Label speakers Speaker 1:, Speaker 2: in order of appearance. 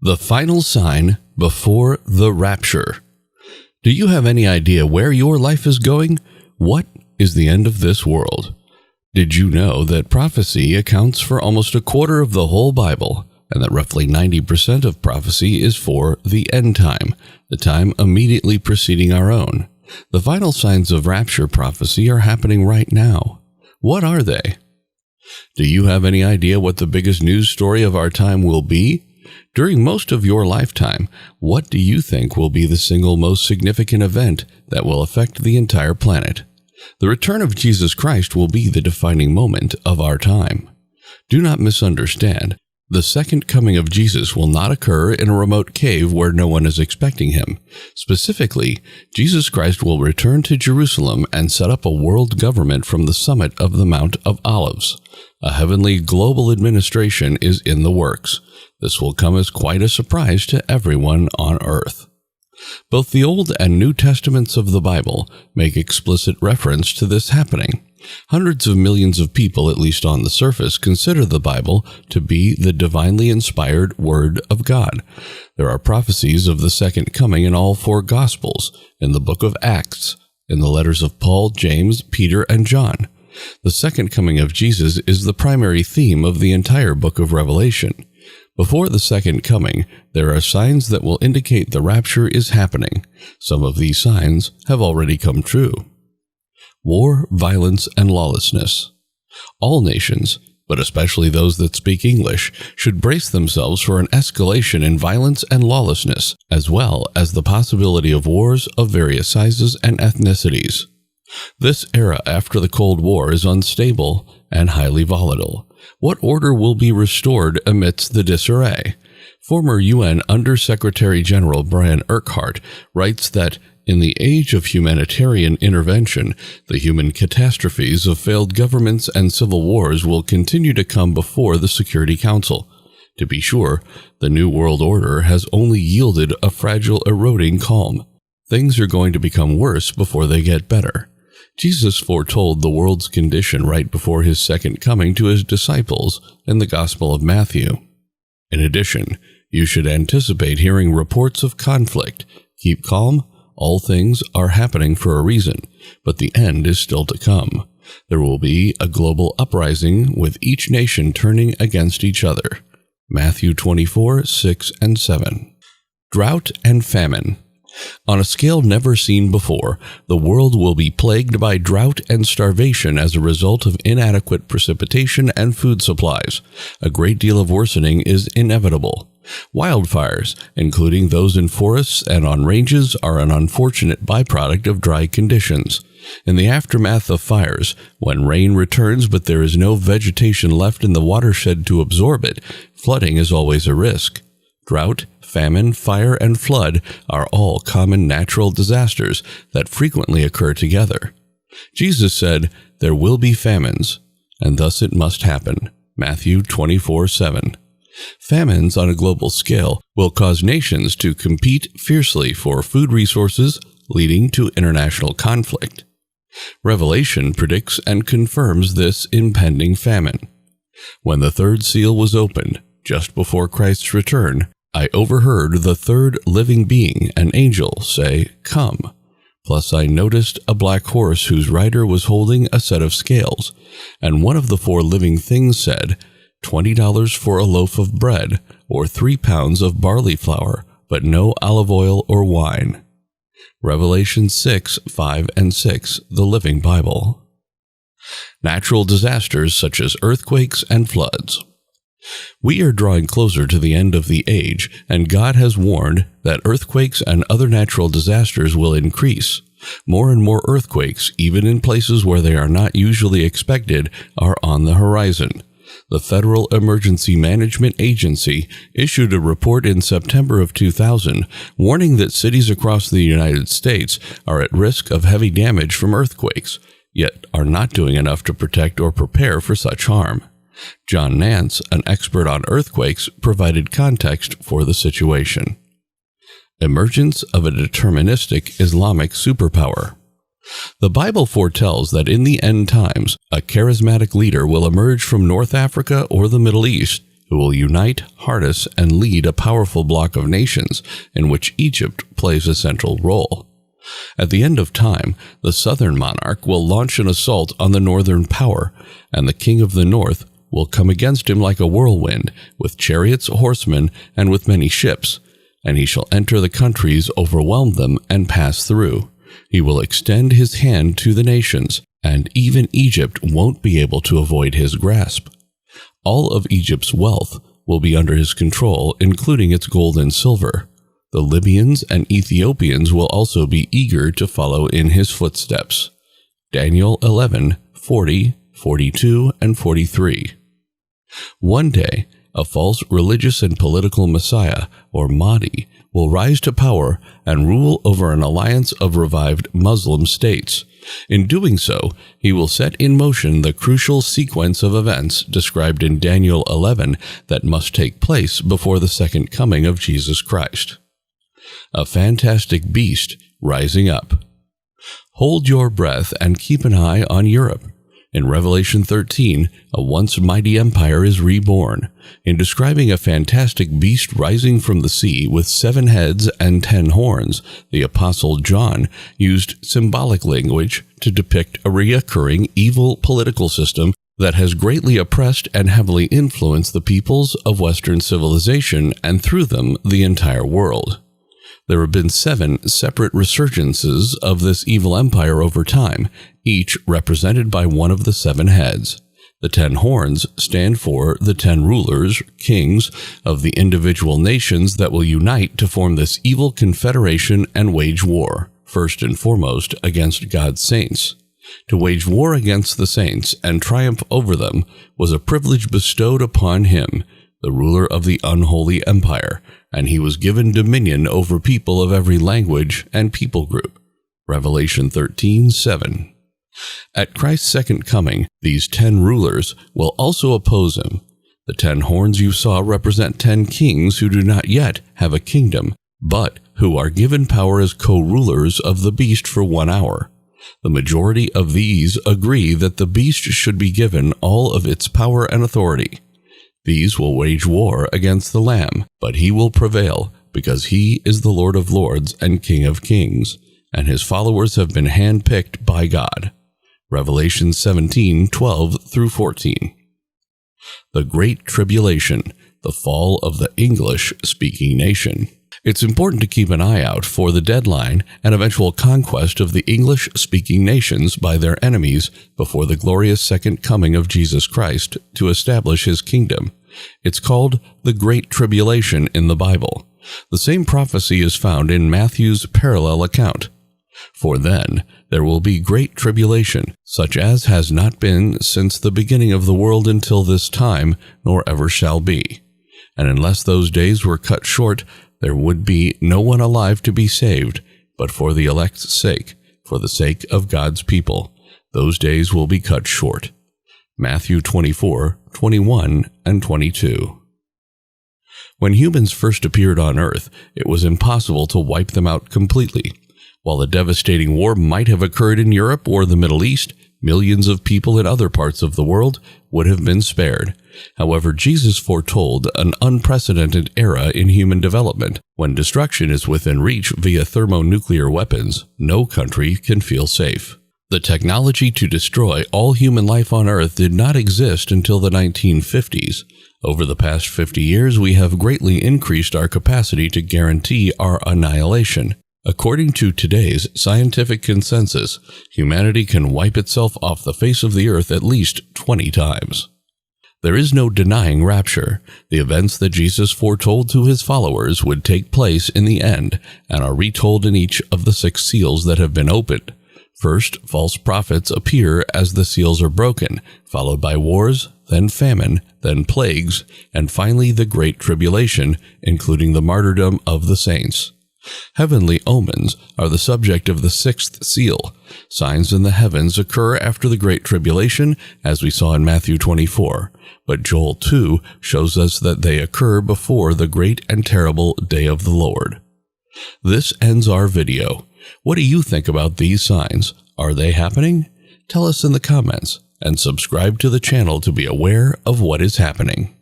Speaker 1: The final sign before the rapture. Do you have any idea where your life is going? What is the end of this world? Did you know that prophecy accounts for almost a quarter of the whole Bible, and that roughly 90% of prophecy is for the end time, the time immediately preceding our own? The final signs of rapture prophecy are happening right now. What are they? Do you have any idea what the biggest news story of our time will be? During most of your lifetime, what do you think will be the single most significant event that will affect the entire planet? The return of Jesus Christ will be the defining moment of our time. Do not misunderstand. The second coming of Jesus will not occur in a remote cave where no one is expecting him. Specifically, Jesus Christ will return to Jerusalem and set up a world government from the summit of the Mount of Olives. A heavenly global administration is in the works. This will come as quite a surprise to everyone on earth. Both the Old and New Testaments of the Bible make explicit reference to this happening. Hundreds of millions of people, at least on the surface, consider the Bible to be the divinely inspired Word of God. There are prophecies of the second coming in all four Gospels, in the book of Acts, in the letters of Paul, James, Peter, and John. The second coming of Jesus is the primary theme of the entire book of Revelation. Before the second coming, there are signs that will indicate the rapture is happening. Some of these signs have already come true. War, violence, and lawlessness. All nations, but especially those that speak English, should brace themselves for an escalation in violence and lawlessness, as well as the possibility of wars of various sizes and ethnicities. This era after the Cold War is unstable and highly volatile. What order will be restored amidst the disarray? Former UN Under-Secretary General Brian Urquhart writes that in the age of humanitarian intervention, the human catastrophes of failed governments and civil wars will continue to come before the Security Council. To be sure, the New World Order has only yielded a fragile, eroding calm. Things are going to become worse before they get better. Jesus foretold the world's condition right before his second coming to his disciples in the Gospel of Matthew. In addition, you should anticipate hearing reports of conflict. Keep calm. All things are happening for a reason, but the end is still to come. There will be a global uprising with each nation turning against each other. Matthew 24:6 and 7. Drought and famine. On a scale never seen before, the world will be plagued by drought and starvation as a result of inadequate precipitation and food supplies. A great deal of worsening is inevitable. Wildfires, including those in forests and on ranges, are an unfortunate byproduct of dry conditions. In the aftermath of fires, when rain returns but there is no vegetation left in the watershed to absorb it, flooding is always a risk. Drought, famine, fire, and flood are all common natural disasters that frequently occur together. Jesus said, "There will be famines, and thus it must happen." Matthew 24:7. Famines on a global scale will cause nations to compete fiercely for food resources, leading to international conflict. Revelation predicts and confirms this impending famine. When the third seal was opened, just before Christ's return, I overheard the third living being, an angel, say, "Come." Plus I noticed a black horse whose rider was holding a set of scales, and one of the four living things said, $20 for a loaf of bread, or 3 pounds of barley flour, but no olive oil or wine. Revelation 6:5 and 6, the Living Bible. Natural disasters such as earthquakes and floods. We are drawing closer to the end of the age, and God has warned that earthquakes and other natural disasters will increase. More and more earthquakes, even in places where they are not usually expected, are on the horizon. The Federal Emergency Management Agency issued a report in September of 2000 warning that cities across the United States are at risk of heavy damage from earthquakes, yet are not doing enough to protect or prepare for such harm. John Nance, an expert on earthquakes, provided context for the situation. Emergence of a deterministic Islamic superpower. The Bible foretells that in the end times, a charismatic leader will emerge from North Africa or the Middle East, who will unite, harness, and lead a powerful bloc of nations in which Egypt plays a central role. At the end of time, the southern monarch will launch an assault on the northern power, and the king of the north will come against him like a whirlwind, with chariots, horsemen, and with many ships, and he shall enter the countries, overwhelm them, and pass through. He will extend his hand to the nations, and even Egypt won't be able to avoid his grasp. All of Egypt's wealth will be under his control, including its gold and silver. The Libyans and Ethiopians will also be eager to follow in his footsteps. Daniel 11:40, 42, and 43. One day, a false religious and political messiah, or Mahdi, will rise to power and rule over an alliance of revived Muslim states. In doing so, he will set in motion the crucial sequence of events described in Daniel 11 that must take place before the second coming of Jesus Christ. A fantastic beast rising up. Hold your breath and keep an eye on Europe. In Revelation 13, a once mighty empire is reborn. In describing a fantastic beast rising from the sea with 7 heads and 10 horns, the Apostle John used symbolic language to depict a recurring evil political system that has greatly oppressed and heavily influenced the peoples of Western civilization and through them the entire world. There have been 7 separate resurgences of this evil empire over time, each represented by one of the 7 heads. The 10 horns stand for the 10 rulers, kings, of the individual nations that will unite to form this evil confederation and wage war, first and foremost against God's saints. To wage war against the saints and triumph over them was a privilege bestowed upon him, the ruler of the unholy empire, and he was given dominion over people of every language and people group. Revelation 13:7. At Christ's second coming, these 10 rulers will also oppose him. The 10 horns you saw represent 10 kings who do not yet have a kingdom, but who are given power as co-rulers of the beast for 1 hour. The majority of these agree that the beast should be given all of its power and authority. These will wage war against the Lamb, but he will prevail because he is the Lord of Lords and King of Kings, and his followers have been handpicked by God. Revelation 17:12 through 14. The Great Tribulation, the fall of the English-speaking nation. It's important to keep an eye out for the deadline and eventual conquest of the English-speaking nations by their enemies before the glorious second coming of Jesus Christ to establish his kingdom. It's called the Great Tribulation in the Bible. The same prophecy is found in Matthew's parallel account. For then there will be great tribulation, such as has not been since the beginning of the world until this time, nor ever shall be. And unless those days were cut short, there would be no one alive to be saved, but for the elect's sake, for the sake of God's people, those days will be cut short. Matthew 24:21 and 22. When humans first appeared on Earth, it was impossible to wipe them out completely. While a devastating war might have occurred in Europe or the Middle East, millions of people in other parts of the world would have been spared. However, Jesus foretold an unprecedented era in human development. When destruction is within reach via thermonuclear weapons, no country can feel safe. The technology to destroy all human life on Earth did not exist until the 1950s. Over the past 50 years, we have greatly increased our capacity to guarantee our annihilation. According to today's scientific consensus, humanity can wipe itself off the face of the earth at least 20 times. There is no denying rapture. The events that Jesus foretold to his followers would take place in the end and are retold in each of the 6 seals that have been opened. First, false prophets appear as the seals are broken, followed by wars, then famine, then plagues, and finally the Great Tribulation, including the martyrdom of the saints. Heavenly omens are the subject of the 6th seal. Signs in the heavens occur after the Great Tribulation, as we saw in Matthew 24, but Joel 2 shows us that they occur before the great and terrible day of the Lord. This ends our video. What do you think about these signs? Are they happening? Tell us in the comments, and subscribe to the channel to be aware of what is happening.